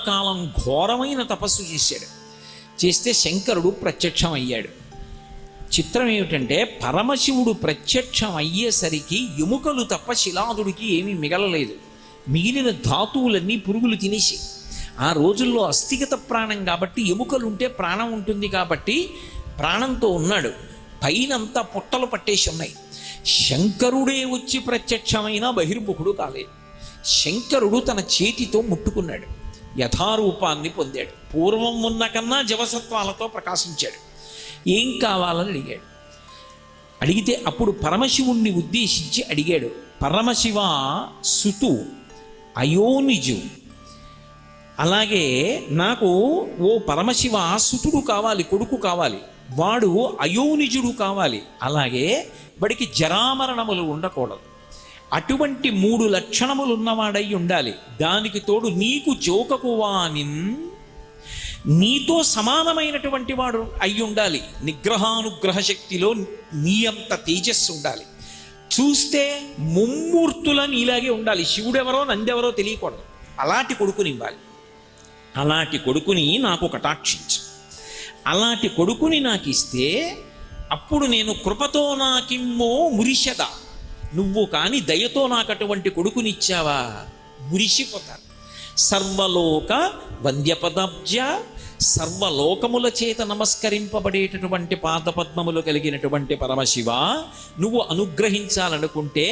కాలం ఘోరమైన తపస్సు చేశాడు. చేస్తే శంకరుడు ప్రత్యక్షం అయ్యాడు. చిత్రం ఏమిటంటే పరమశివుడు ప్రత్యక్షం అయ్యేసరికి ఎముకలు తప్ప శిలాదుడికి ఏమీ మిగలలేదు. మిగిలిన ధాతువులన్నీ పురుగులు తినేసి, ఆ రోజుల్లో అస్థిగత ప్రాణం కాబట్టి ఎముకలుంటే ప్రాణం ఉంటుంది కాబట్టి ప్రాణంతో ఉన్నాడు. పైనంతా పుట్టలు పట్టేసి ఉన్నాయి. శంకరుడే వచ్చి ప్రత్యక్షమైన బహిర్ముఖుడు కాలేదు. శంకరుడు తన చేతితో ముట్టుకున్నాడు, యథారూపాన్ని పొందాడు. పూర్వం ఉన్న కన్నా జవసత్వాలతో ప్రకాశించాడు. ఏం కావాలని అడిగాడు. అడిగితే అప్పుడు పరమశివుణ్ణి ఉద్దేశించి అడిగాడు, పరమశివ సుతు అయోనిజు, అలాగే నాకు ఓ పరమశివ సుతుడు కావాలి, కొడుకు కావాలి, వాడు అయోనిజుడు కావాలి, అలాగే వాడికి జరామరణములు ఉండకూడదు, అటువంటి 3 లక్షణములు ఉన్నవాడై ఉండాలి, దానికి తోడు నీకు జోకకు వానిన్ నీతో సమానమైనటువంటి వాడు అయి ఉండాలి, నిగ్రహానుగ్రహ శక్తిలో నీ అంత తేజస్సు ఉండాలి, చూస్తే ముమ్మూర్తుల నీలాగే ఉండాలి, శివుడెవరో నందెవరో తెలియకూడదు, అలాంటి కొడుకునివ్వాలి, అలాంటి కొడుకుని నాకు కటాక్షించు, అలాంటి కొడుకుని నాకు ఇస్తే అప్పుడు నేను కృపతో నాకిమ్మో మురిషద, నువ్వు కానీ దయతో నాకు అటువంటి కొడుకునిచ్చావా మురిసిపోతాను. సర్వలోక వంద్యపదాబ్జ, సర్వలోకముల చేత నమస్కరింపబడేటటువంటి పాదపద్మములు కలిగినటువంటి పరమశివ, నువ్వు అనుగ్రహించాలనుకుంటే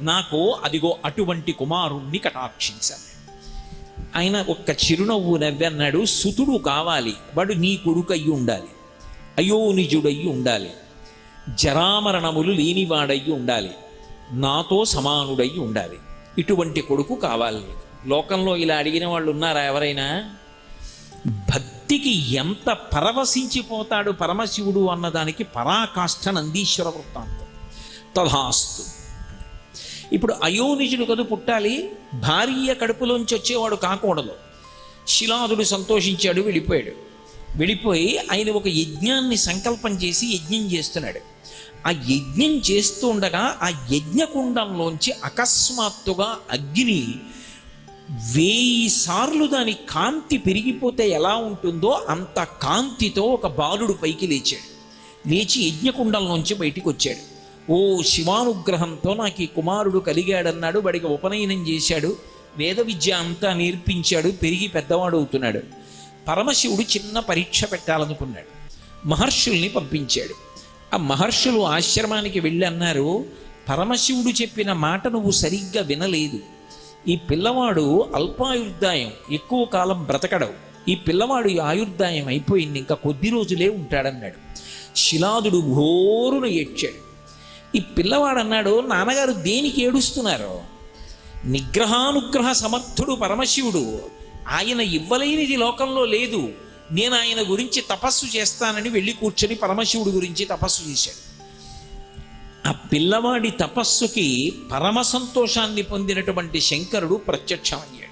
నాకు అదిగో అటువంటి కుమారుణ్ణి కటాక్షించాలి. ఆయన ఒక్క చిరునవ్వు నవ్వన్నాడు, సుతుడు కావాలి, వాడు నీ కొడుకు అయ్యి ఉండాలి, అయోనిజుడయ్యి ఉండాలి, జరామరణములు లేనివాడయ్యి ఉండాలి, నాతో సమానుడయ్యి ఉండాలి, ఇటువంటి కొడుకు కావాలి. లోకంలో ఇలా అడిగిన వాళ్ళు ఉన్నారా ఎవరైనా? భక్తికి ఎంత పరవశించిపోతాడు పరమశివుడు అన్నదానికి పరాకాష్ఠ నందీశ్వర వృత్తాంతం. తథాస్తు. ఇప్పుడు అయోనిజుడు కదు పుట్టాలి, భార్య కడుపులోంచి వచ్చేవాడు కాకూడదు. శిలాదుడు సంతోషించాడు, వెళ్ళిపోయి ఆయన ఒక యజ్ఞాన్ని సంకల్పం చేసి యజ్ఞం చేస్తున్నాడు. ఆ యజ్ఞం చేస్తూ ఉండగా ఆ యజ్ఞకుండంలోంచి అకస్మాత్తుగా అగ్ని 1000 సార్లు దాని కాంతి పెరిగిపోతే ఎలా ఉంటుందో అంత కాంతితో ఒక బాలుడు పైకి లేచాడు. లేచి యజ్ఞకుండంలోంచి బయటికి వచ్చాడు. ఓ శివానుగ్రహంతో నాకు ఈ కుమారుడు కలిగాడన్నాడు. వాడికి ఉపనయనం చేశాడు, వేద విద్య అంతా నేర్పించాడు, పెరిగి పెద్దవాడు అవుతున్నాడు. పరమశివుడు చిన్న పరీక్ష పెట్టాలనుకున్నాడు. మహర్షుల్ని పంపించాడు. ఆ మహర్షులు ఆశ్రమానికి వెళ్ళి అన్నారు, పరమశివుడు చెప్పిన మాట నువ్వు సరిగ్గా వినలేదు. ఈ పిల్లవాడు అల్పాయుర్దాయం, ఎక్కువ కాలం బ్రతకడవు. ఈ పిల్లవాడు ఈ ఆయుర్దాయం అయిపోయింది, ఇంకా కొద్ది రోజులే ఉంటాడన్నాడు. శిలాదుడు ఘోరును ఏడ్చాడు. ఈ పిల్లవాడు అన్నాడు, నాన్నగారు దేనికి ఏడుస్తున్నారు? నిగ్రహానుగ్రహ సమర్థుడు పరమశివుడు, ఆయన ఇవ్వలేనిది లోకంలో లేదు. నేను ఆయన గురించి తపస్సు చేస్తానని వెళ్ళి కూర్చొని పరమశివుడి గురించి తపస్సు చేశాడు. ఆ పిల్లవాడి తపస్సుకి పరమ సంతోషాన్ని పొందినటువంటి శంకరుడు ప్రత్యక్షమయ్యాడు.